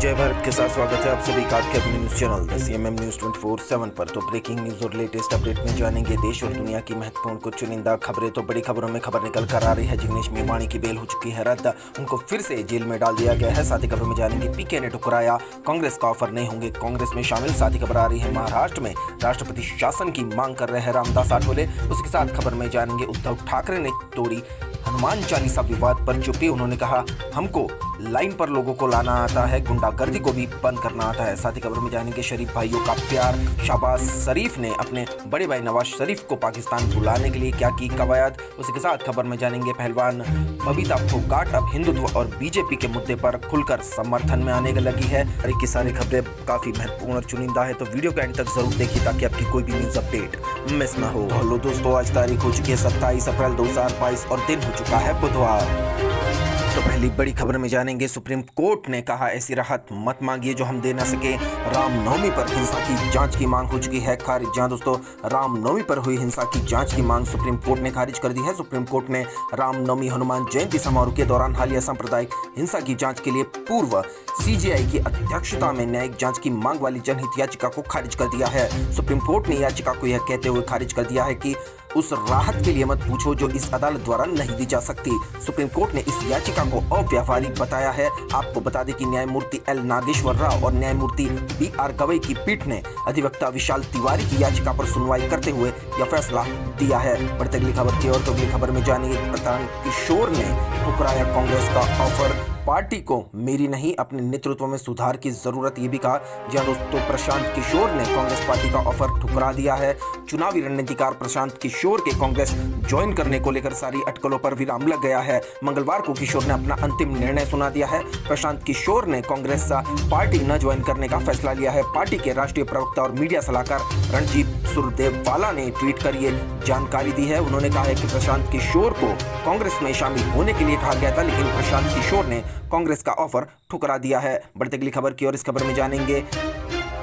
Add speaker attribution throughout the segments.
Speaker 1: जय भारत के साथ स्वागत है आप सभी का आपके अपने news channel the CMM news 24/7 पर। तो ब्रेकिंग न्यूज और लेटेस्ट अपडेट में जानेंगे देश और दुनिया की महत्वपूर्ण कुछ चुनिंदा खबरें। तो बड़ी खबरों में खबर निकल कर आ रही है जिग्नेश मेवाणी की बेल हो चुकी है रद्द, उनको फिर से जेल में डाल दिया गया है। साथ ही खबर में जानेंगे पीके ने ठुकराया कांग्रेस का ऑफर, नहीं होंगे कांग्रेस में शामिल। साथ ही खबर आ रही है महाराष्ट्र में राष्ट्रपति शासन की मांग कर रहे हैं रामदास आठवले। उसके साथ खबर में जानेंगे उद्धव ठाकरे ने तोड़ी हनुमान चालीसा विवाद पर चुप्पी, उन्होंने कहा हमको लाइन पर लोगों को लाना आता है, गुंडागर्दी को भी बंद करना आता है। साथ ही खबर में जानेंगे शरीफ भाइयों का प्यार, शहबाज शरीफ ने अपने बड़े भाई नवाज शरीफ को पाकिस्तान बुलाने के लिए क्या की कवायद। उसी के साथ खबर में जानेंगे पहलवान बबीता फोगाट अब हिंदुत्व और बीजेपी के मुद्दे पर खुलकर समर्थन में आने लगी है। और की सारी खबरें काफी महत्वपूर्ण और चुनिंदा है, तो वीडियो के एंड तक जरूर देखिए ताकि आपकी कोई भी न्यूज अपडेट मिस ना हो। हेलो दोस्तों, आज तारीख हो चुकी है 27 अप्रैल 2022 और दिन हो चुका है बुधवार। तो पहली बड़ी खबर में जानेंगे सुप्रीम कोर्ट ने कहा ऐसी राहत मत मांगिए जो हम दे ना सके। रामनवमी पर हिंसा की जांच की मांग हो चुकी है खारिज। जहां दोस्तों रामनवमी पर हुई हिंसा की जांच की मांग सुप्रीम कोर्ट ने खारिज कर दी है। सुप्रीम कोर्ट ने रामनवमी हनुमान जयंती समारोह के दौरान हालिया सांप्रदायिक हिंसा की जांच के लिए पूर्व सीजीआई की अध्यक्षता में न्यायिक जांच की मांग वाली जनहित याचिका को खारिज कर दिया है। सुप्रीम कोर्ट ने याचिका को यह कहते हुए खारिज कर दिया है कि उस राहत के लिए मत पूछो जो इस अदालत द्वारा नहीं दी जा सकती। सुप्रीम कोर्ट ने इस याचिका को अव्यावहारिक बताया है। आपको बता दें कि न्यायमूर्ति एल नागेश्वर राव और न्यायमूर्ति BR गवई की पीठ ने अधिवक्ता विशाल तिवारी की याचिका पर सुनवाई करते हुए यह फैसला दिया है। बढ़ती अगली खबर की ओर, तो अगली खबर में जानेंगे प्रशांत किशोर ने ठुकराया कांग्रेस का ऑफर, पार्टी को मेरी नहीं अपने नेतृत्व में सुधार की जरूरत, ये भी कहा। जहां दोस्तों प्रशांत किशोर ने कांग्रेस पार्टी का ऑफर ठुकरा दिया है। चुनावी रणनीतिकार प्रशांत किशोर के कांग्रेस ज्वाइन करने को लेकर सारी अटकलों पर विराम लग गया है। मंगलवार को किशोर ने अपना अंतिम निर्णय सुना दिया है। प्रशांत किशोर ने कांग्रेस पार्टी न ज्वाइन करने का फैसला लिया है। पार्टी के राष्ट्रीय प्रवक्ता और मीडिया सलाहकार रणजीत सुरदेवाला ने ट्वीट कर ये जानकारी दी है। उन्होंने कहा है कि प्रशांत किशोर को कांग्रेस में शामिल होने के लिए कहा गया था, लेकिन प्रशांत किशोर ने कांग्रेस का ऑफर ठुकरा दिया है। बढ़ती अगली खबर की ओर, इस खबर में जानेंगे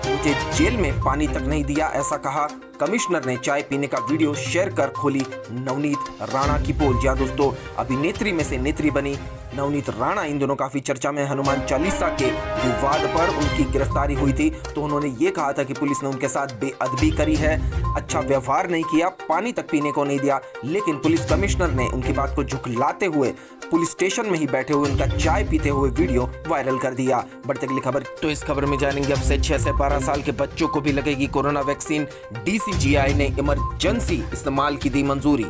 Speaker 1: मुझे जेल में पानी तक नहीं दिया, ऐसा कहा कमिश्नर ने चाय पीने का वीडियो शेयर कर खोली नवनीत राणा की पोल। जहां दोस्तों अभिनेत्री में से नेत्री बनी नवनीत राणा इन दोनों काफी चर्चा में। हनुमान चालीसा के विवाद पर उनकी गिरफ्तारी हुई थी, तो उन्होंने ये कहा था कि पुलिस ने उनके साथ बेअदबी करी है, अच्छा व्यवहार नहीं किया, पानी तक पीने को नहीं दिया। लेकिन पुलिस कमिश्नर ने उनकी बात को झुठलाते हुए पुलिस स्टेशन में ही बैठे हुए उनका चाय पीते हुए वीडियो वायरल कर दिया। बढ़ती अगली खबर, तो इस खबर में जानेंगे अब से 6 से 12 साल के बच्चों को भी लगेगी कोरोना वैक्सीन। DCGI ने इमरजेंसी इस्तेमाल की दी मंजूरी।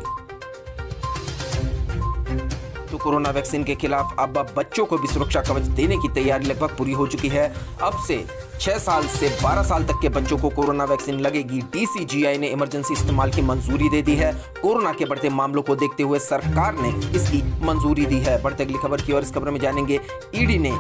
Speaker 1: तो कोरोना वैक्सीन के खिलाफ अब बच्चों को भी सुरक्षा कवच देने की तैयारी लगभग पूरी हो चुकी है। अब से 6 साल से 12 साल तक के बच्चों को कोरोना वैक्सीन लगेगी। DCGI ने इमरजेंसी इस्तेमाल की मंजूरी दे दी है। कोरोना के बढ़ते मामलों को देखते हुए सरकार ने इसकी मंजूरी दी है। बढ़ते अगली खबर की ओर, इस खबर में जानेंगे ईडी ने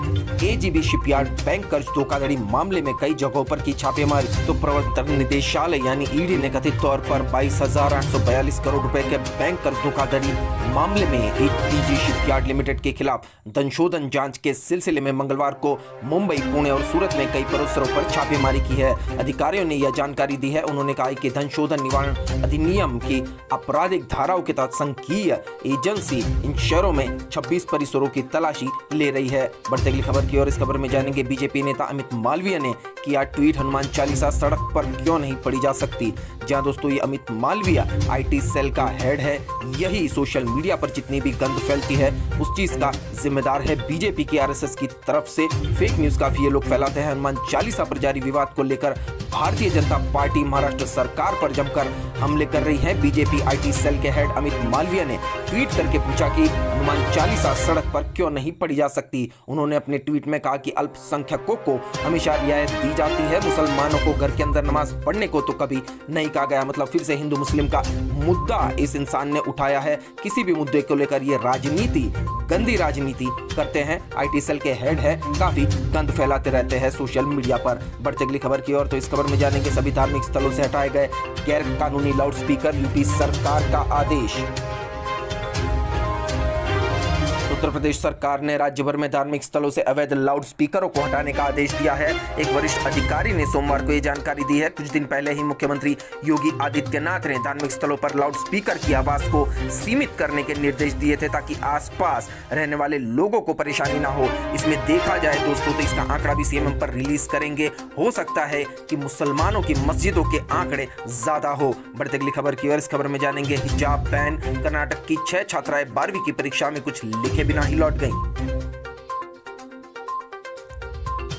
Speaker 1: AGB शिपयार्ड बैंक कर्ज धोखाधड़ी मामले में कई जगहों पर की छापेमारी। तो प्रवर्तन निदेशालय यानी ईडी ने कथित तौर पर 22,842 करोड़ रुपए के बैंक कर्ज धोखाधड़ी मामले में AGB शिपयार्ड लिमिटेड के खिलाफ धनशोधन जांच के सिलसिले में मंगलवार को मुंबई, पुणे और सूरत में कई परोसरों पर छापेमारी की है। अधिकारियों ने यह जानकारी दी है। उन्होंने कहा कि धनशोधन निवारण अधिनियम की आपराधिक धाराओं के तहत संघीय एजेंसी इन शहरों में 26 परिसरों की तलाशी ले रही है। बढ़ती अगली खबर की ओर, इस खबर में जानेंगे बीजेपी नेता अमित मालवीय ने किया ट्वीट, हनुमान चालीसा सड़क पर क्यों नहीं पड़ी जा सकती। जहां दोस्तों ये अमित मालवीय IT सेल का हेड है। यही सोशल मीडिया पर जितनी भी गंद फैलती है उस चीज का जिम्मेदार है बीजेपी की RSS की तरफ से फेक न्यूज काफी ये लोग फैलाते हैं। हनुमान चालीसा पर जारी विवाद को लेकर भारतीय जनता पार्टी महाराष्ट्र सरकार पर जमकर हमले कर रही है। बीजेपी IT सेल के हेड अमित मालवीय ने ट्वीट करके पूछा कि हनुमान चालीसा सड़क पर क्यों नहीं पढ़ी जा सकती। उन्होंने अपने ट्वीट में कहा कि अल्पसंख्यकों को हमेशा रियायत दी जाती है, मुसलमानों को घर के अंदर नमाज पढ़ने को तो कभी नहीं कहा गया। मतलब फिर से हिंदू मुस्लिम का मुद्दा इस इंसान ने उठाया है। किसी भी मुद्दे को लेकर ये राजनीति, गंदी राजनीति करते हैं। IT सेल के हेड है, काफी गंद फैलाते रहते हैं सोशल मीडिया पर। बढ़ती अगली खबर की ओर, तो इस खबर में जानेंगे सभी धार्मिक स्थलों से हटाए गए गैर कानूनी लाउडस्पीकर, यूपी सरकार का आदेश। तो उत्तर प्रदेश सरकार ने राज्य भर में धार्मिक स्थलों से अवैध लाउड स्पीकरों को हटाने का आदेश दिया है। एक वरिष्ठ अधिकारी ने सोमवार को यह जानकारी दी है। कुछ दिन पहले ही मुख्यमंत्री योगी आदित्यनाथ ने धार्मिक स्थलों पर लाउड स्पीकर की आवाज को सीमित करने के निर्देश दिए थे ताकि आसपास रहने वाले लोगों को परेशानी ना हो। इसमें देखा जाए दोस्तों तो इसका आंकड़ा भी सीएम पर रिलीज करेंगे। हो सकता है कि मुसलमानों की मस्जिदों के आंकड़े ज्यादा हो। बढ़ते अगली खबर की ओर। इस खबर में जानेंगे हिजाब बैन। कर्नाटक की 6 छात्राएं 12वीं की परीक्षा में कुछ लिखे बिना ही लौट गईं।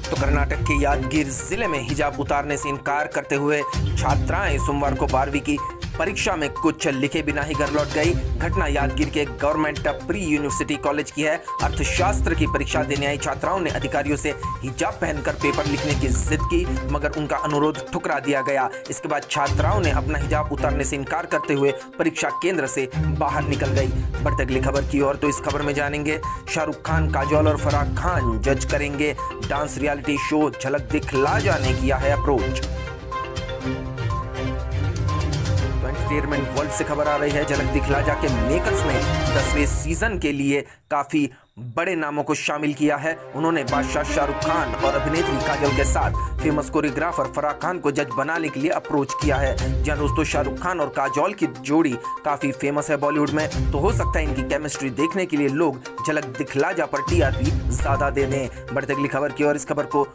Speaker 1: तो कर्नाटक के यादगीर जिले में हिजाब उतारने से इनकार करते हुए छात्राएं सोमवार को 12वीं की परीक्षा में कुछ लिखे बिना ही घर लौट गई। घटना यादगीर के गवर्नमेंट प्री यूनिवर्सिटी कॉलेज की है। अर्थशास्त्र की परीक्षा देने आई छात्राओं ने अधिकारियों से हिजाब पहनकर पेपर लिखने की जिद की, मगर उनका अनुरोध ठुकरा दिया गया। इसके बाद छात्राओं ने अपना हिजाब उतारने से इनकार करते हुए परीक्षा केंद्र से बाहर निकल गई। बढ़ते अगली खबर की ओर। तो इस खबर में जानेंगे शाहरुख खान, काजोल और फराह खान जज करेंगे डांस रियलिटी शो झलक दिखला जा ने किया है अप्रोच। एंटरटेनमेंट वर्ल्ड से खबर आ रही है। झलक दिखला जा के मेकर्स ने 10वें सीजन के लिए काफी बड़े नामों को शामिल किया है। उन्होंने बादशाह शाहरुख खान और अभिनेत्री काजोल के साथ फेमस कोरियोग्राफर फराह खान को जज बनाने के लिए अप्रोच किया है। जहां दोस्तों शाहरुख खान और काजोल की जोड़ी काफी फेमस है बॉलीवुड में, तो हो सकता है इनकी केमिस्ट्री देखने के लिए लोग झलक दिखला जा पर टीआरपी ज्यादा दे दें। बढ़ते अगली खबर की ओर। इस खबर को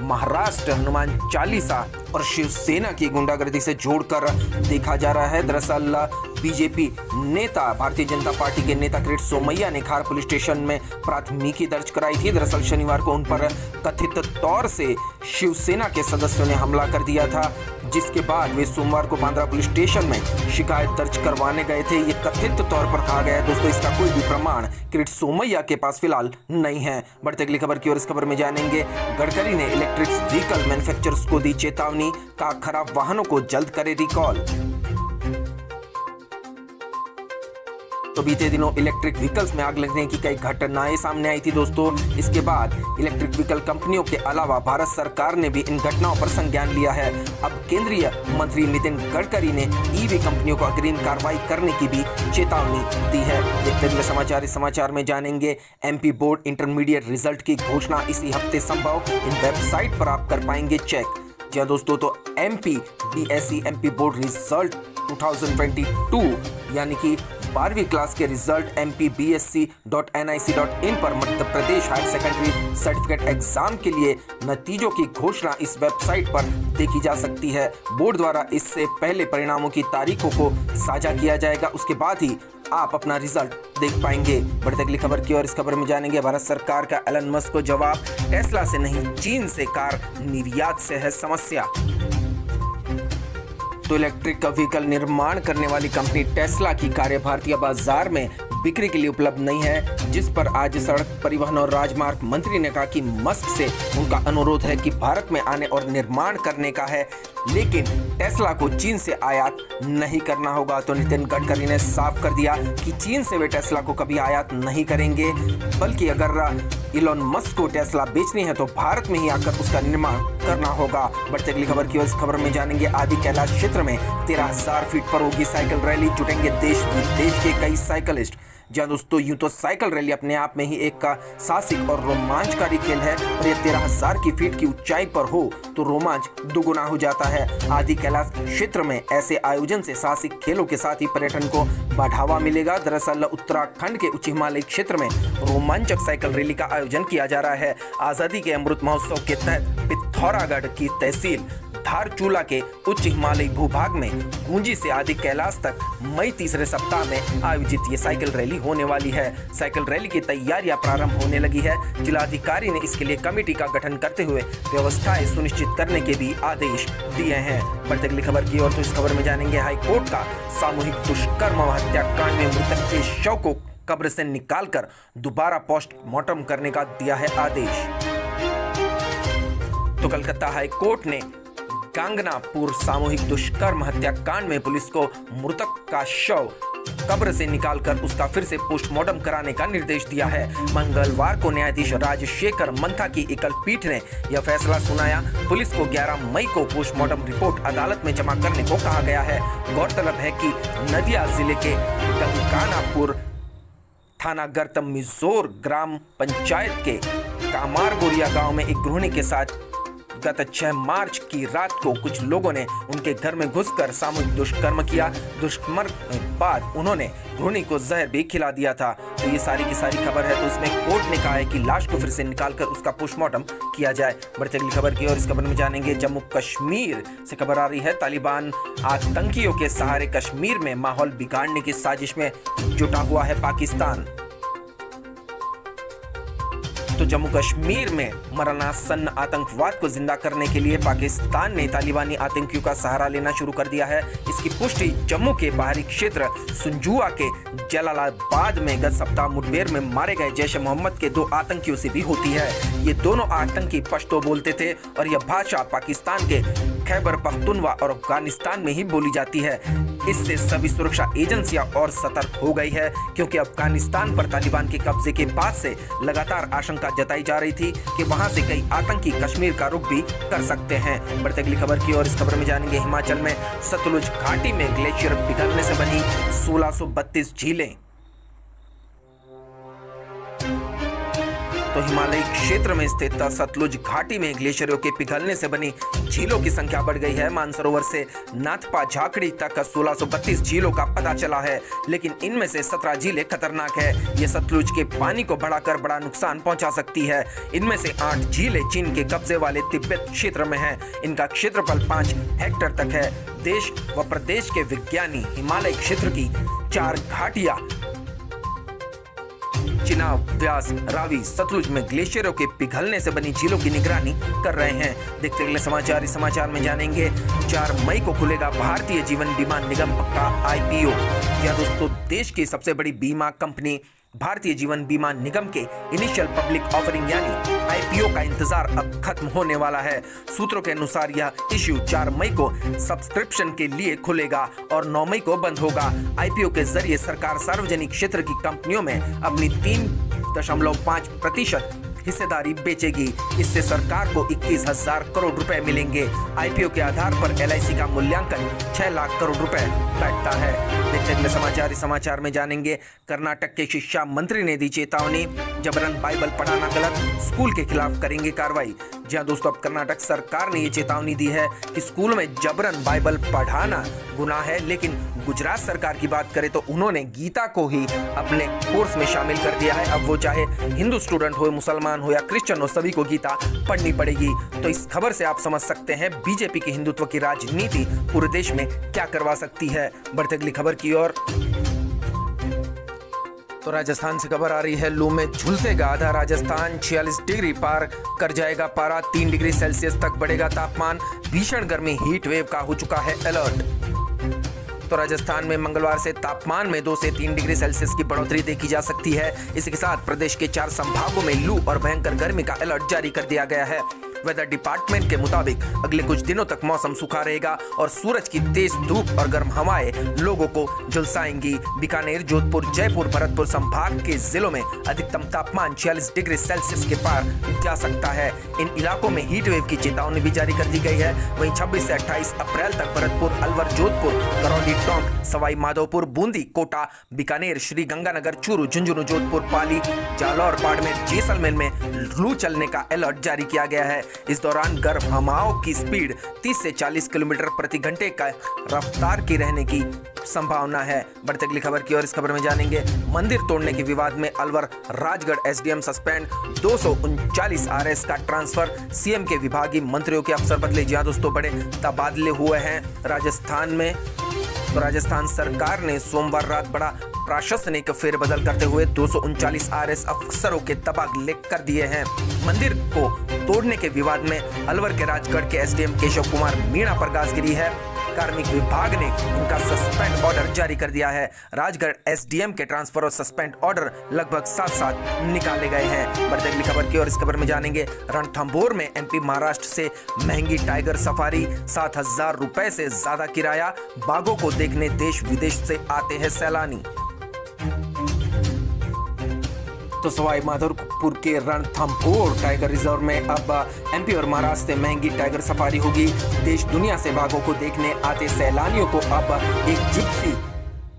Speaker 1: महाराष्ट्र हनुमान चालीसा और शिवसेना की गुंडागर्दी से जोड़कर देखा जा रहा है। दरअसल बीजेपी नेता भारतीय जनता पार्टी के नेता किरीट सोमैया ने खार पुलिस स्टेशन में प्राथमिकी दर्ज कराई थी। दरअसल शनिवार को उन पर कथित तौर से शिवसेना के सदस्यों ने हमला कर दिया था, जिसके बाद वे सोमवार को बांद्रा पुलिस स्टेशन में शिकायत दर्ज करवाने गए थे। ये कथित तौर पर कहा गया है दोस्तों, इसका कोई भी प्रमाण किरीट सोमैया के पास फिलहाल नहीं है। बढ़ते अगली खबर की ओर। इस खबर में जानेंगे गडकरी ने इलेक्ट्रिक व्हीकल मैन्युफैक्चरर्स को दी चेतावनी, कहा खराब वाहनों को जल्द करे रिकॉल। तो बीते दिनों इलेक्ट्रिक व्हीकल्स में आग लगने की कई घटनाएं सामने आई थी दोस्तों। इसके बाद इलेक्ट्रिक व्हीकल कंपनियों के अलावा भारत सरकार ने भी इन घटनाओं पर संज्ञान लिया है। अब केंद्रीय मंत्री नितिन गडकरी ने ईवी कंपनियों को अग्रिम कार्रवाई करने की भी चेतावनी दी है। देखते अगले समाचार। इस समाचार में जानेंगे एमपी बोर्ड इंटरमीडिएट रिजल्ट की घोषणा इसी हफ्ते संभव। इन वेबसाइट पर आप कर पाएंगे चेक। जी हाँ दोस्तों, तो MP BSc MP board result 2022 यानी कि 12वीं क्लास के रिजल्ट mpbsc.nic.in पर Madhya Pradesh higher secondary certificate exam के लिए नतीजों की घोषणा इस वेबसाइट पर देखी जा सकती है। बोर्ड द्वारा इससे पहले परिणामों की तारीखों को साझा किया जाएगा, उसके बाद ही आप अपना रिजल्ट देख पाएंगे। बढ़ते अगली खबर की ओर। इस खबर में जानेंगे भारत सरकार का एलन मस्क को जवाब, टेस्ला से नहीं चीन से कार निर्यात से है समस्या। तो इलेक्ट्रिक व्हीकल निर्माण करने वाली कंपनी टेस्ला की कारें भारतीय बाजार में बिक्री के लिए उपलब्ध नहीं है, जिस पर आज सड़क परिवहन और राजमार्ग मंत्री ने कहा कि मस्क से उनका अनुरोध है कि भारत में आने और निर्माण करने का है, लेकिन टेस्ला को चीन से आयात नहीं करना होगा। तो नितिन गडकरी ने साफ कर दिया कि चीन से वे टेस्ला को कभी आयात नहीं करेंगे, बल्कि अगर इलॉन मस्क को टेस्ला बेचनी है तो भारत में ही आकर उसका निर्माण करना होगा। बढ़ते अगली खबर की ओर। इस खबर में जानेंगे आदि कैलाश क्षेत्र में 13,000 फीट पर होगी साइकिल रैली, जुटेंगे देश विदेश के कई साइकिलिस्ट। जहाँ दोस्तों यूं तो साइकिल रैली अपने आप में ही एक का साहसिक और रोमांचकारी खेल है, और ये 13,000 की फीट की ऊंचाई पर हो तो रोमांच दुगुना हो जाता है। आदि कैलाश क्षेत्र में ऐसे आयोजन से साहसिक खेलों के साथ ही पर्यटन को बढ़ावा मिलेगा। दरअसल उत्तराखंड के उच्च हिमालय क्षेत्र में रोमांचक साइकिल रैली का आयोजन किया जा रहा है। आजादी के अमृत महोत्सव के तहत पिथौरागढ़ की तहसील धारचूला के उच्च हिमालयी भूभाग में गूंजी से आदि कैलाश तक मई तीसरे सप्ताह में आयोजित ये साइकिल रैली होने वाली है। साइकिल रैली की तैयारियां प्रारंभ होने लगी है। जिलाधिकारी ने इसके लिए कमेटी का गठन करते हुए व्यवस्थाएं सुनिश्चित करने के भी आदेश दिए हैं। बढ़ते अगली खबर की ओर। तो इस खबर में जानेंगे हाईकोर्ट का सामूहिक दुष्कर्म व हत्याकांड में मृतक के शव को कब्र से निकालकर दोबारा पोस्टमार्टम करने का दिया है आदेश। तो कलकत्ता हाईकोर्ट ने गांगनापुर सामूहिक दुष्कर्म हत्याकांड में पुलिस को मृतक का शव कब्र से निकालकर उसका फिर से पोस्टमार्टम कराने का निर्देश दिया है। मंगलवार को न्यायाधीश राजशेखर मंथा की एकल पीठ ने यह फैसला सुनाया। पुलिस को 11 मई को पोस्टमार्टम रिपोर्ट अदालत में जमा करने को कहा गया है। गौरतलब है कि नदिया जिले के गंगानापुर थाना गर्तम मिजोर ग्राम पंचायत के कामारगोरिया गांव में एक गृहिणी के साथ गत 6 मार्च की रात को कुछ लोगों ने उनके घर में घुसकर सामूहिक दुष्कर्म किया। दुष्कर्म के बाद उन्होंने गृहिणी को जहर भी खिला दिया था। तो ये सारी की सारी खबर है। तो इसमें कोर्ट ने कहा है कि लाश को फिर से निकालकर उसका पोस्टमार्टम किया जाए। बढ़ते अगली खबर की और इस खबर में जानेंगे जम्मू कश्मीर से खबर आ रही है। तालिबान आतंकियों के सहारे कश्मीर में माहौल बिगाड़ने की साजिश में जुटा हुआ है पाकिस्तान। तो जम्मू कश्मीर में मरणासन्न आतंकवाद को जिंदा करने के लिए पाकिस्तान ने तालिबानी आतंकियों का सहारा लेना शुरू कर दिया है। इसकी पुष्टि जम्मू के बाहरी क्षेत्र सुंजुआ के जलालाबाद में गत सप्ताह मुठभेड़ में मारे गए जैश ए मोहम्मद के 2 आतंकियों से भी होती है। ये दोनों आतंकी पश्तो बोलते थे और यह भाषा पाकिस्तान के खैबर पख्तूनवा और अफगानिस्तान में ही बोली जाती है। इससे सभी सुरक्षा एजेंसियां और सतर्क हो गई है, क्योंकि अफगानिस्तान पर तालिबान के कब्जे के बाद से लगातार आशंका जताई जा रही थी कि वहां से कई आतंकी कश्मीर का रुख भी कर सकते हैं। बढ़ते अगली खबर की और इस खबर में जानेंगे हिमाचल में सतलुज घाटी में ग्लेशियर पिघलने से बनी 1632 झीलें। तो हिमालयी क्षेत्र में स्थित सतलुज घाटी में ग्लेशियरों के पिघलने से बनी झीलों की संख्या बढ़ गई है। मानसरोवर से नाथपा झाकड़ी तक 1632 झीलों का पता चला है, लेकिन इनमें से 17 झीलें खतरनाक है। ये सतलुज के पानी को बढ़ाकर बड़ा नुकसान पहुंचा सकती है। इनमें से 8 झीलें चीन के कब्जे वाले तिब्बत क्षेत्र में है। इनका क्षेत्रफल 5 हेक्टेयर तक है। देश व प्रदेश के विज्ञानी हिमालय क्षेत्र की 4 घाटियां चिनाब, व्यास, रावी, सतलुज में ग्लेशियरों के पिघलने से बनी झीलों की निगरानी कर रहे हैं। देखते अगले समाचार। इस समाचार में जानेंगे 4 मई को खुलेगा भारतीय जीवन बीमा निगम का IPO। यह दोस्तों देश की सबसे बड़ी बीमा कंपनी भारतीय जीवन बीमा निगम के इनिशियल पब्लिक ऑफरिंग यानी IPO का इंतजार अब खत्म होने वाला है। सूत्रों के अनुसार यह इश्यू 4 मई को सब्सक्रिप्शन के लिए खुलेगा और 9 मई को बंद होगा। IPO के जरिए सरकार सार्वजनिक क्षेत्र की कंपनियों में अपनी 3.5% हिस्सेदारी बेचेगी। इससे सरकार को 21,000 करोड़ रुपए मिलेंगे। IPO के आधार पर LIC का मूल्यांकन 6 लाख करोड़ रुपए बैठता है। देखते अगले समाचार। इस समाचार में जानेंगे कर्नाटक के शिक्षा मंत्री ने दी चेतावनी, जबरन बाइबल पढ़ाना गलत, स्कूल के खिलाफ करेंगे कार्रवाई। जी हां दोस्तों, अब कर्नाटक सरकार ने ये चेतावनी दी है कि स्कूल में जबरन बाइबल पढ़ाना गुनाह है, लेकिन गुजरात सरकार की बात करें तो उन्होंने गीता को ही अपने कोर्स में शामिल कर दिया है। अब वो चाहे हिंदू स्टूडेंट हो, मुसलमान हो या क्रिश्चियन हो, सभी को गीता पढ़नी पड़ेगी। तो इस खबर से आप समझ सकते हैं बीजेपी की हिंदुत्व की राजनीति पूरे देश में क्या करवा सकती है। बढ़ते अगली खबर की ओर। तो राजस्थान से खबर आ रही है। लू में झुलसेगा आधा राजस्थान, 46 डिग्री पार कर जाएगा पारा, 3 डिग्री सेल्सियस तक बढ़ेगा तापमान। भीषण गर्मी हीट वेव का हो चुका है अलर्ट। तो राजस्थान में मंगलवार से तापमान में 2 से 3 डिग्री सेल्सियस की बढ़ोतरी देखी जा सकती है। इसी के साथ प्रदेश के 4 संभागों में लू और भयंकर गर्मी का अलर्ट जारी कर दिया गया है। वेदर डिपार्टमेंट के मुताबिक अगले कुछ दिनों तक मौसम सूखा रहेगा और सूरज की तेज धूप और गर्म हवाएं लोगों को झुलसाएंगी। बीकानेर, जोधपुर, जयपुर, भरतपुर संभाग के जिलों में अधिकतम तापमान 46 डिग्री सेल्सियस के पार जा सकता है। इन इलाकों में हीट वेव की चेतावनी भी जारी कर दी गई है। वहीं 26 से 28 अप्रैल तक भरतपुर, अलवर, जोधपुर, करौली, टोंक, सवाई माधोपुर, बूंदी, कोटा, बीकानेर, श्री गंगानगर, चूरू, झुंझुनू, जोधपुर, पाली, जालौर, बाड़मेर, जैसलमेर में लू चलने का अलर्ट जारी किया गया है। इस दौरान गर्म हवाओं की स्पीड 30 से 40 किलोमीटर प्रति घंटे का रफ्तार की रहने की संभावना है। बढ़ते अगली खबर की और इस खबर में जानेंगे मंदिर तोड़ने के विवाद में Alwar Rajgarh SDM suspend, 239 RS का ट्रांसफर, CM के विभागीय मंत्रियों के अफसर बदले। जी हां दोस्तों, बड़े तबादले हुए हैं राजस्थान में। तो राजस्थान सरकार ने सोमवार रात बड़ा प्रशासनिक फेरबदल करते हुए 239 RS अफसरों के तबादले कर दिए हैं। मंदिर को तोड़ने के विवाद में अलवर के राजगढ़ के SDM केशव कुमार मीणा पर गाज गिरी है। कार्मिक विभाग ने उनका सस्पेंड ऑर्डर जारी कर दिया है। राजगढ़ SDM के ट्रांसफर और सस्पेंड ऑर्डर लगभग साथ-साथ निकाले गए हैं। बढ़ते अगली खबर की और इस खबर में जानेंगे रणथंभौर में MP महाराष्ट्र से महंगी टाइगर सफारी, 7,000 रुपए से ज्यादा किराया, बाघों को देखने देश विदेश से आते हैं सैलानी। तो सवाई माधोपुर के रणथंभौर टाइगर रिजर्व में अब MP और महाराष्ट्र से महंगी टाइगर सफारी होगी। देश दुनिया से बाघों को देखने आते सैलानियों को अब एक जिप्सी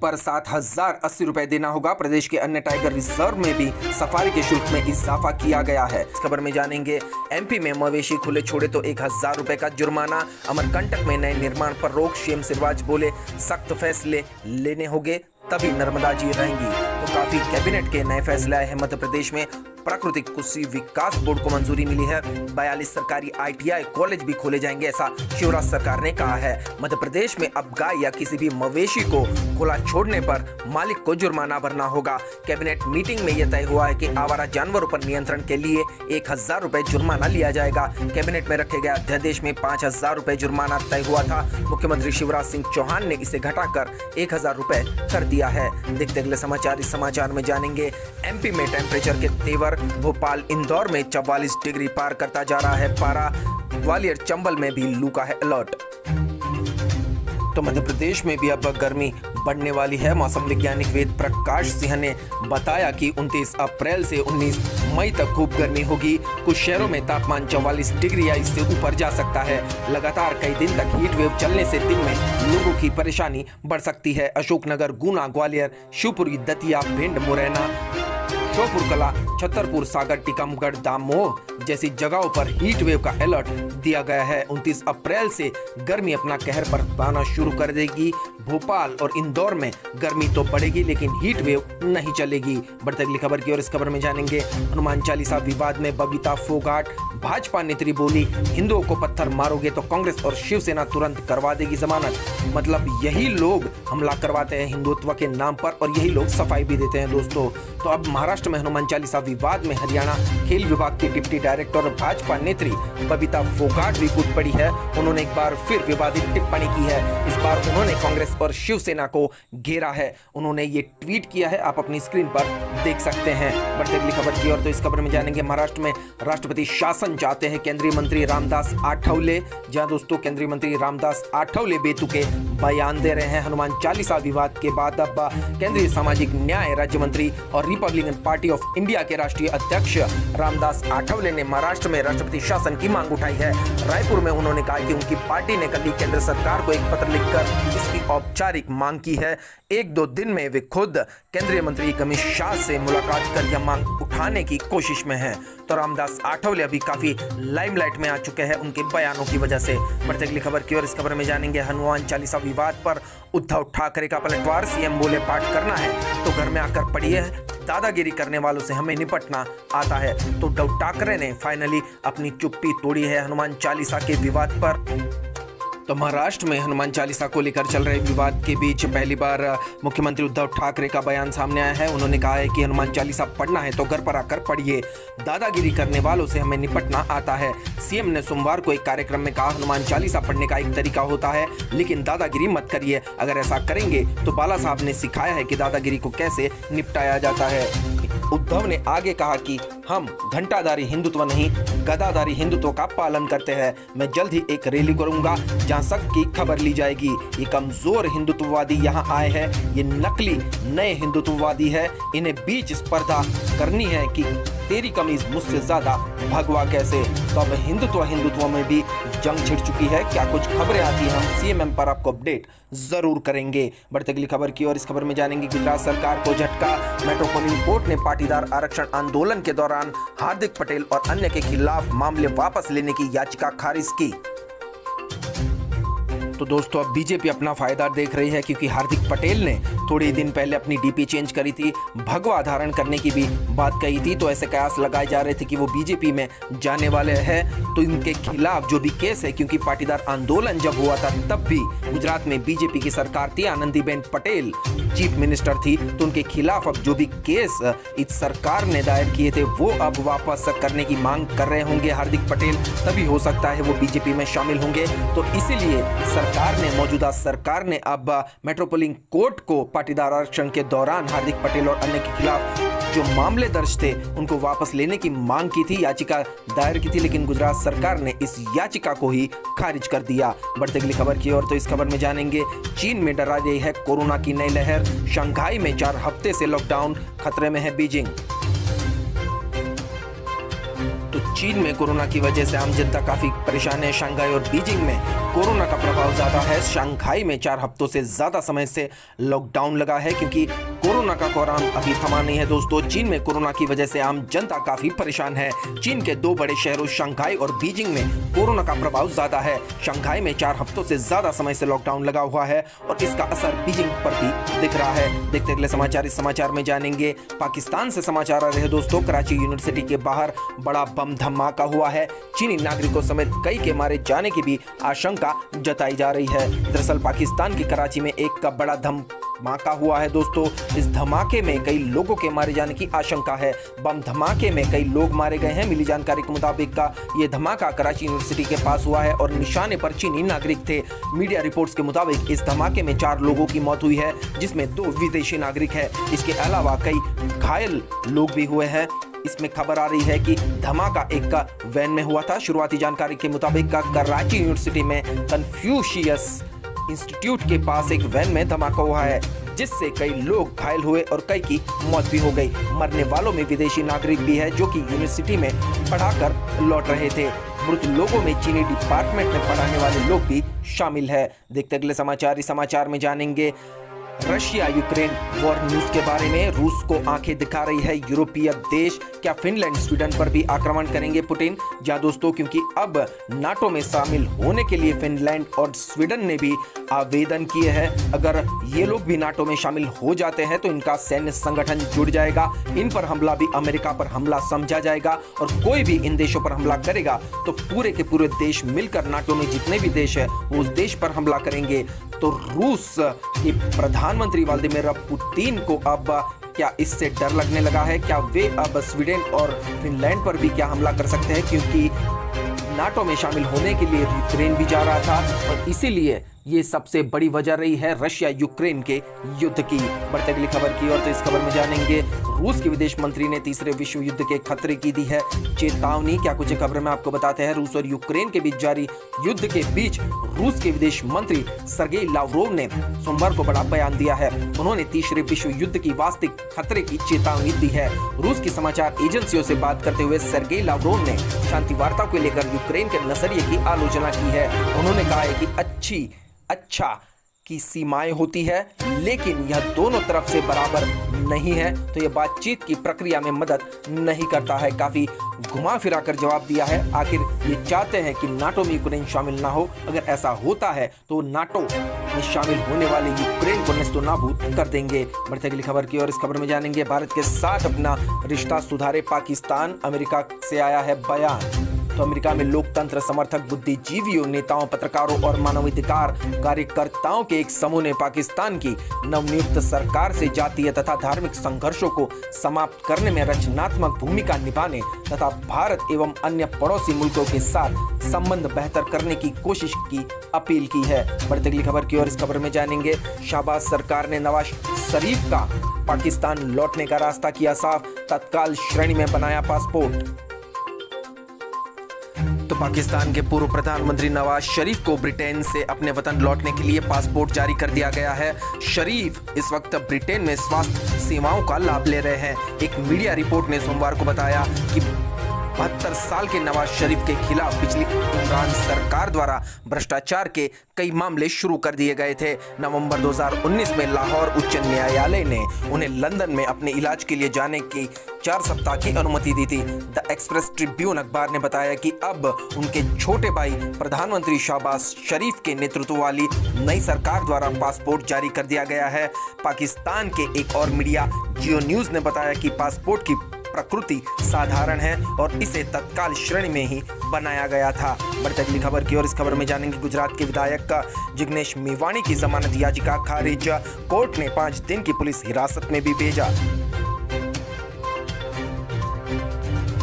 Speaker 1: पर 7,080 रुपए देना होगा। प्रदेश के अन्य टाइगर रिजर्व में भी सफारी के शुल्क में इजाफा किया गया है। इस खबर में जानेंगे एमपी में मवेशी खुले छोड़े तो 1,000 रुपए का जुर्माना। अमरकंटक में नए निर्माण पर रोक, सीएम शिवराज बोले सख्त फैसले लेने होंगे तभी नर्मदा जी रहेंगी। तो काफी कैबिनेट के नए फैसले आए हैं। मध्य प्रदेश में प्राकृतिक कृषि विकास बोर्ड को मंजूरी मिली है। 42 सरकारी ITI कॉलेज भी खोले जाएंगे, ऐसा शिवराज सरकार ने कहा है। मध्य प्रदेश में अब गाय या किसी भी मवेशी को खुला छोड़ने पर मालिक को जुर्माना भरना होगा। कैबिनेट मीटिंग में यह तय हुआ है कि आवारा जानवरों पर नियंत्रण के लिए 1,000 रुपए जुर्माना लिया जाएगा। कैबिनेट में रखे गए अध्यादेश में 5,000 रुपए जुर्माना तय हुआ था। मुख्यमंत्री शिवराज सिंह चौहान ने इसे घटाकर 1,000 रुपए कर दिया है। देखते अगले समाचार। इस समाचार में जानेंगे एमपी में टेम्परेचर के तेवर। भोपाल इंदौर में 44 डिग्री पार करता जा रहा है पारा। ग्वालियर चंबल में भी लू का है अलर्ट। तो मध्य प्रदेश में भी अब गर्मी बढ़ने वाली है। मौसम वैज्ञानिक वेद प्रकाश सिंह ने बताया कि 29 अप्रैल से 19 मई तक खूब गर्मी होगी। कुछ शहरों में तापमान 44 डिग्री या इससे ऊपर जा सकता है। लगातार कई दिन तक हीट वेव चलने से दिन में लोगों की परेशानी बढ़ सकती है। अशोकनगर, गुना, ग्वालियर, शिवपुरी, दतिया, भिंड, मुरैना, श्योपुर कला, छतरपुर, सागर, टीकमगढ़, दामोह जैसी जगहों पर हीट वेव का अलर्ट दिया गया है। 29 अप्रैल से गर्मी अपना कहर बरपाना शुरू कर देगी। भोपाल और इंदौर में गर्मी तो बढ़ेगी लेकिन हीट वेव नहीं चलेगी। बढ़ते अगली खबर की ओर। इस खबर में जानेंगे हनुमान चालीसा विवाद में बबीता फोगाट। भाजपा नेत्री बोली हिंदुओं को पत्थर मारोगे तो कांग्रेस और शिवसेना तुरंत करवा देगी जमानत। मतलब यही लोग हमला करवाते हैं हिंदुत्व के नाम पर और यही लोग सफाई भी देते हैं दोस्तों। तो अब महाराष्ट्र में हनुमान चालीसा विवाद में हरियाणा खेल विभाग की डिप्टी डायरेक्टर और भाजपा नेत्री बबीता फोगाट भी कूद पड़ी है। उन्होंने एक बार फिर विवादित टिप्पणी की है। इस बार उन्होंने कांग्रेस और शिवसेना को घेरा है। उन्होंने ये ट्वीट किया है, आप अपनी स्क्रीन पर देख सकते हैं। बढ़ते अगली खबर की ओर। तो इस खबर में जानेंगे महाराष्ट्र में राष्ट्रपति शासन चाहते हैं केंद्रीय मंत्री रामदास आठवले। जहां दोस्तों केंद्रीय मंत्री रामदास आठवले बेतुके बयान दे रहे हैं। हनुमान चालीसा विवाद के बाद अब केंद्रीय सामाजिक न्याय राज्य मंत्री और रिपब्लिकन पार्टी ऑफ इंडिया के राष्ट्रीय अध्यक्ष रामदास आठवले ने महाराष्ट्र में राष्ट्रपति शासन की मांग उठाई है। रायपुर में उन्होंने कहा कि उनकी पार्टी ने कल ही केंद्र सरकार को एक पत्र लिखकर इसकी औपचारिक मांग की है। 1-2 दिन में वे खुद केंद्रीय मंत्री अमित शाह से मुलाकात कर यह मांग उठाने की कोशिश में है। तो रामदास आठवले अभी काफी लाइमलाइट में आ चुके हैं उनके बयानों की वजह से। बढ़ते अगली खबर की ओर। इस खबर में जानेंगे हनुमान चालीसा विवाद पर उद्धव ठाकरे का पलटवार। सीएम बोले पाठ करना है तो घर में आकर पढ़िए, दादागिरी करने वालों से हमें निपटना आता है। तो उद्धव ठाकरे ने फाइनली अपनी चुप्पी तोड़ी है हनुमान चालीसा के विवाद पर। तो महाराष्ट्र में हनुमान चालीसा को लेकर चल रहे विवाद के बीच पहली बार मुख्यमंत्री उद्धव ठाकरे का बयान सामने आया है। उन्होंने कहा है कि हनुमान चालीसा पढ़ना है तो घर पर आकर पढ़िए, दादागिरी करने वालों से हमें निपटना आता है। सीएम ने सोमवार को एक कार्यक्रम में कहा हनुमान चालीसा पढ़ने का एक तरीका होता है लेकिन दादागिरी मत करिए। अगर ऐसा करेंगे तो बाला साहब ने सिखाया है कि दादागिरी को कैसे निपटाया जाता है। उद्धव ने आगे कहा कि हम घंटाधारी हिंदुत्व नहीं गदाधारी हिंदुत्व का पालन करते हैं। मैं जल्द ही एक रैली करूंगा जहां सबकी खबर ली जाएगी। ये कमजोर हिंदुत्ववादी यहाँ आए हैं, ये नकली नए हिंदुत्ववादी है। इन्हें बीच स्पर्धा करनी है कि तेरी कमीज मुझसे ज्यादा भगवा कैसे। तो अब हिंदुत्व में भी जंग छिड़ चुकी है। क्या कुछ खबरें आती हैं हम सीएमएम पर आपको अपडेट जरूर करेंगे। बढ़ते अगली खबर की ओर। इस खबर में जानेंगे गुजरात सरकार को झटका। मेट्रोपोलिटन कोर्ट ने पाटीदार आरक्षण आंदोलन के दौरान हार्दिक पटेल और अन्य के खिलाफ मामले वापस लेने की याचिका खारिज की। तो दोस्तों अब बीजेपी अपना फायदा देख रही है क्योंकि हार्दिक पटेल ने थोड़े दिन पहले अपनी डीपी चेंज करी थी, भगवा धारण करने की भी बात कही थी। तो ऐसे कयास लगाए जा रहे थे कि वो बीजेपी में जाने वाले हैं। तो इनके खिलाफ जो भी केस है, क्योंकि पाटीदार आंदोलन जब हुआ था तब भी गुजरात में बीजेपी की सरकार थी, आनंदीबेन पटेल चीफ मिनिस्टर थी। तो उनके खिलाफ अब जो भी केस इस सरकार ने दायर किए थे वो अब वापस करने की मांग कर रहे होंगे हार्दिक पटेल, तभी हो सकता है वो बीजेपी में शामिल होंगे। तो इसीलिए मौजूदा सरकार ने अब मेट्रोपोलिटन कोर्ट को पाटीदार आरक्षण के दौरान हार्दिक पटेल और अन्य के खिलाफ जो मामले दर्ज थे उनको वापस लेने की मांग की थी, याचिका दायर की थी, लेकिन गुजरात सरकार ने इस याचिका को ही खारिज कर दिया। बढ़ते अगली खबर की ओर। तो इस खबर में जानेंगे चीन में डरा रही है कोरोना की नई लहर। शंघाई में 4 हफ्ते से लॉकडाउन, खतरे में है बीजिंग। तो चीन में कोरोना की वजह से आम जनता काफी परेशान है। शंघाई और बीजिंग में कोरोना का प्रभाव ज्यादा है। शंघाई में 4 हफ्तों से ज्यादा समय से लॉकडाउन लगा है क्योंकि कोरोना का कोराम अभी थमा नहीं है। दोस्तों, चीन में कोरोना की वजह से आम जनता काफी परेशान है। चीन के 2 बड़े शहरों शंघाई और बीजिंग में कोरोना का प्रभाव ज्यादा है। शंघाई में 4 हफ्तों से ज्यादा समय से लॉकडाउन लगा हुआ है और इसका असर बीजिंग पर भी दिख रहा है। देखते अगले समाचार। इस समाचार में जानेंगे पाकिस्तान से समाचार आ रहे हैं। दोस्तों, कराची यूनिवर्सिटी के बाहर बड़ा बम धमाका हुआ है। चीनी नागरिकों समेत कई के मारे जाने की भी आशंका जताई जा रही है। दरअसल पाकिस्तान की कराची में एक का बड़ा धमाका हुआ है। दोस्तों, इस धमाके में कई लोगों के मारे जाने की आशंका है। बम धमाके में कई लोग मारे गए हैं। मिली जानकारी के मुताबिक का ये धमाका कराची यूनिवर्सिटी के पास हुआ है और निशाने पर चीनी नागरिक थे। मीडिया रिपोर्ट्स के मुताबिक इस धमाके में 4 लोगों की मौत हुई है, जिसमें 2 विदेशी नागरिक हैं। इसके अलावा कई घायल लोग भी हुए हैं। इसमें खबर आ रही है कि धमाका एक का वैन में हुआ था। शुरुआती जानकारी के मुताबिक का कराची यूनिवर्सिटी में कन्फ्यूशियस इंस्टीट्यूट के पास एक वैन में धमाका हुआ है, जिससे कई लोग घायल हुए और कई की मौत भी हो गई। मरने वालों में विदेशी नागरिक भी है जो कि यूनिवर्सिटी में पढ़ाकर लौट रहे थे। मृत लोगों में चीनी डिपार्टमेंट में पढ़ाने वाले लोग भी शामिल है। देखते अगले समाचार। इस समाचार में जानेंगे रशिया यूक्रेन वॉर न्यूज के बारे में। रूस को आंखें दिखा रही है यूरोपीय देश। क्या फिनलैंड स्वीडन पर भी आक्रमण करेंगे पुतिन? जी दोस्तों, क्योंकि अब नाटो में शामिल होने के लिए फिनलैंड और स्वीडन ने भी आवेदन किए हैं। अगर ये लोग भी नाटो में शामिल हो जाते हैं तो इनका सैन्य संगठन जुड़ जाएगा। इन पर हमला भी अमेरिका पर हमला समझा जाएगा और कोई भी इन देशों पर हमला करेगा तो पूरे के पूरे देश मिलकर नाटो में जितने भी देश है वो उस देश पर हमला करेंगे। तो रूस के प्रधानमंत्री व्लादिमीर पुतिन को अब क्या इससे डर लगने लगा है? क्या वे अब स्वीडन और फिनलैंड पर भी क्या हमला कर सकते हैं? क्योंकि नाटो में शामिल होने के लिए यूक्रेन भी जा रहा था और इसीलिए ये सबसे बड़ी वजह रही है रशिया यूक्रेन के युद्ध की। बढ़ते अगली खबर की ओर। तो इस खबर में जानेंगे रूस के विदेश मंत्री ने तीसरे विश्व युद्ध के खतरे की दी है चेतावनी। क्या कुछ खबर में आपको बताते हैं। रूस और यूक्रेन के बीच जारी युद्ध के बीच रूस के विदेश मंत्री सर्गेई लावरोव ने सोमवार को बड़ा बयान दिया है। उन्होंने तीसरे विश्व युद्ध की वास्तविक खतरे की चेतावनी दी है। रूस की समाचार एजेंसियों से बात करते हुए सर्गेई लावरोव ने शांति वार्ता को लेकर यूक्रेन के नजरिए की आलोचना की है। उन्होंने कहा है कि अच्छा की सीमाएं होती है, लेकिन यह दोनों तरफ से बराबर नहीं है, तो यह बातचीत की प्रक्रिया में मदद नहीं करता है। काफी घुमा फिरा कर जवाब दिया है। आखिर ये चाहते हैं कि नाटो में यूक्रेन शामिल ना हो। अगर ऐसा होता है तो नाटो में शामिल होने वाले यूक्रेन को नस्तो नाबूद कर देंगे। बढ़ते अगली खबर की और। इस खबर में जानेंगे भारत के साथ अपना रिश्ता सुधारे पाकिस्तान। अमेरिका से आया है बयान। तो अमेरिका में लोकतंत्र समर्थक, बुद्धिजीवियों, नेताओं, पत्रकारों और मानवाधिकार कार्यकर्ताओं के एक समूह ने पाकिस्तान की नवनियुक्त सरकार से जातीय तथा धार्मिक संघर्षों को समाप्त करने में रचनात्मक भूमिका निभाने तथा भारत एवं अन्य पड़ोसी मुल्कों के साथ संबंध बेहतर करने की कोशिश की अपील की है। बढ़ते अगली खबर की ओर। इस खबर में जानेंगे शहबाज सरकार ने नवाज शरीफ का पाकिस्तान लौटने का रास्ता किया साफ। तत्काल श्रेणी में बनाया पासपोर्ट। तो पाकिस्तान के पूर्व प्रधानमंत्री नवाज शरीफ को ब्रिटेन से अपने वतन लौटने के लिए पासपोर्ट जारी कर दिया गया है। शरीफ इस वक्त ब्रिटेन में स्वास्थ्य सेवाओं का लाभ ले रहे हैं। एक मीडिया रिपोर्ट ने सोमवार को बताया कि 72 साल के नवाज शरीफ के खिलाफ पिछली इमरान सरकार द्वारा भ्रष्टाचार के कई मामले शुरू कर दिए गए थे। नवंबर 2019 में लाहौर उच्च न्यायालय ने उन्हें लंदन में अपने इलाज के लिए जाने की 4 सप्ताह की अनुमति दी थी। द एक्सप्रेस ट्रिब्यून अखबार ने बताया कि अब उनके छोटे भाई प्रधानमंत्री शहबाज शरीफ के नेतृत्व वाली नई सरकार द्वारा पासपोर्ट जारी कर दिया गया है। पाकिस्तान के एक और मीडिया जियो न्यूज ने बताया कि पासपोर्ट की प्रकृति साधारण है और इसे तत्काल श्रेणी में ही बनाया गया था। बढ़ते अगली खबर की और। इस खबर में जानेंगे गुजरात के विधायक का जिग्नेश मेवाणी की जमानत याचिका खारिज। कोर्ट ने 5 दिन की पुलिस हिरासत में भी भेजा।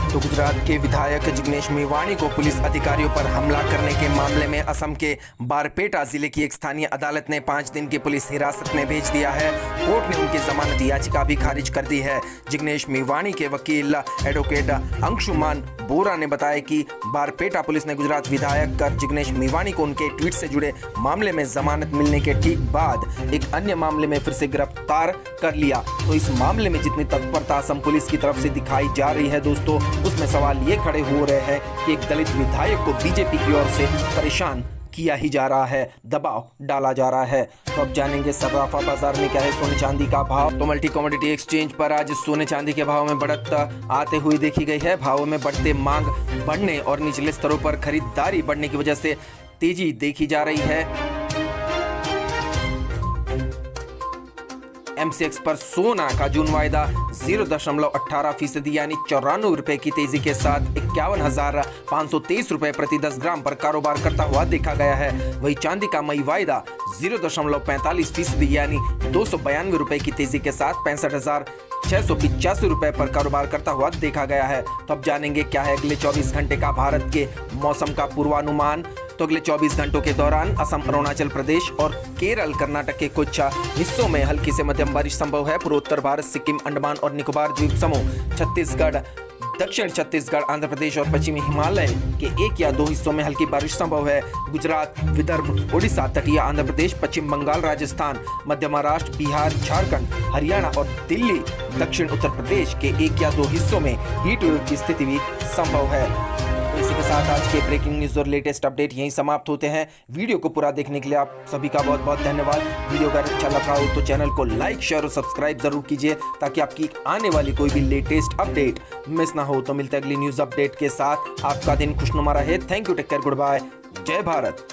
Speaker 1: तो गुजरात के विधायक जिग्नेश मेवाणी को पुलिस अधिकारियों पर हमला करने के मामले में असम के बारपेटा जिले की एक स्थानीय अदालत ने 5 दिन की पुलिस हिरासत में भेज दिया है। कोर्ट ने उनकी जमानत याचिका भी खारिज कर दी है। जिग्नेश मेवाणी के वकील एडवोकेट अंशुमान बोरा ने बताया कि बारपेटा पुलिस ने गुजरात विधायक जिग्नेश मेवाणी को उनके ट्वीट से जुड़े मामले में जमानत मिलने के ठीक बाद एक अन्य मामले में फिर से गिरफ्तार कर लिया। तो इस मामले में जितनी तत्परता असम पुलिस की तरफ से दिखाई जा रही है दोस्तों, उसमें सवाल ये खड़े हो रहे हैं कि एक दलित विधायक को बीजेपी की ओर से परेशान किया ही जा रहा है, दबाव डाला जा रहा है। तो अब जानेंगे सर्राफा बाजार में क्या है सोने चांदी का भाव। तो मल्टी कमोडिटी एक्सचेंज पर आज सोने चांदी के भाव में बढ़त आते हुए देखी गई है। भावों में बढ़ते मांग बढ़ने और निचले स्तरों पर खरीदारी बढ़ने की वजह से तेजी देखी जा रही है। MCX पर सोना का जून वायदा 0.18% यानी 94 रुपए की तेजी के साथ 51,523 रुपए प्रति 10 ग्राम पर कारोबार करता हुआ देखा गया है। वही चांदी का मई वायदा 0.45% यानी 292 रुपए की तेजी के साथ 65,685 रुपए पर कारोबार करता हुआ देखा गया है। तो अब जानेंगे क्या है अगले 24 घंटे का भारत के मौसम का पूर्वानुमान। तो अगले 24 घंटों के दौरान असम, अरुणाचल प्रदेश और केरल, कर्नाटक के कुछ हिस्सों में हल्की से मध्यम बारिश संभव है। पूर्वोत्तर भारत, सिक्किम, अंडमान और निकोबार द्वीप समूह, छत्तीसगढ़, दक्षिण छत्तीसगढ़, आंध्र प्रदेश और पश्चिमी हिमालय के 1 या 2 हिस्सों में हल्की बारिश संभव है। गुजरात, विदर्भ, ओडिशा, तटीय आंध्र प्रदेश, पश्चिम बंगाल, राजस्थान, मध्य महाराष्ट्र, बिहार, झारखंड, हरियाणा और दिल्ली, दक्षिण उत्तर प्रदेश के 1 या 2 हिस्सों में हीट वेव की स्थिति भी संभव है। इसी के साथ आज के ब्रेकिंग न्यूज और लेटेस्ट अपडेट यहीं समाप्त होते हैं। वीडियो को पूरा देखने के लिए आप सभी का बहुत बहुत धन्यवाद। वीडियो अगर अच्छा लगा हो तो चैनल को लाइक, शेयर और सब्सक्राइब जरूर कीजिए ताकि आपकी आने वाली कोई भी लेटेस्ट अपडेट मिस ना हो। तो मिलते हैं अगली न्यूज अपडेट के साथ। आपका दिन खुशनुमा रहे। Thank you, take care, good bye, जय भारत।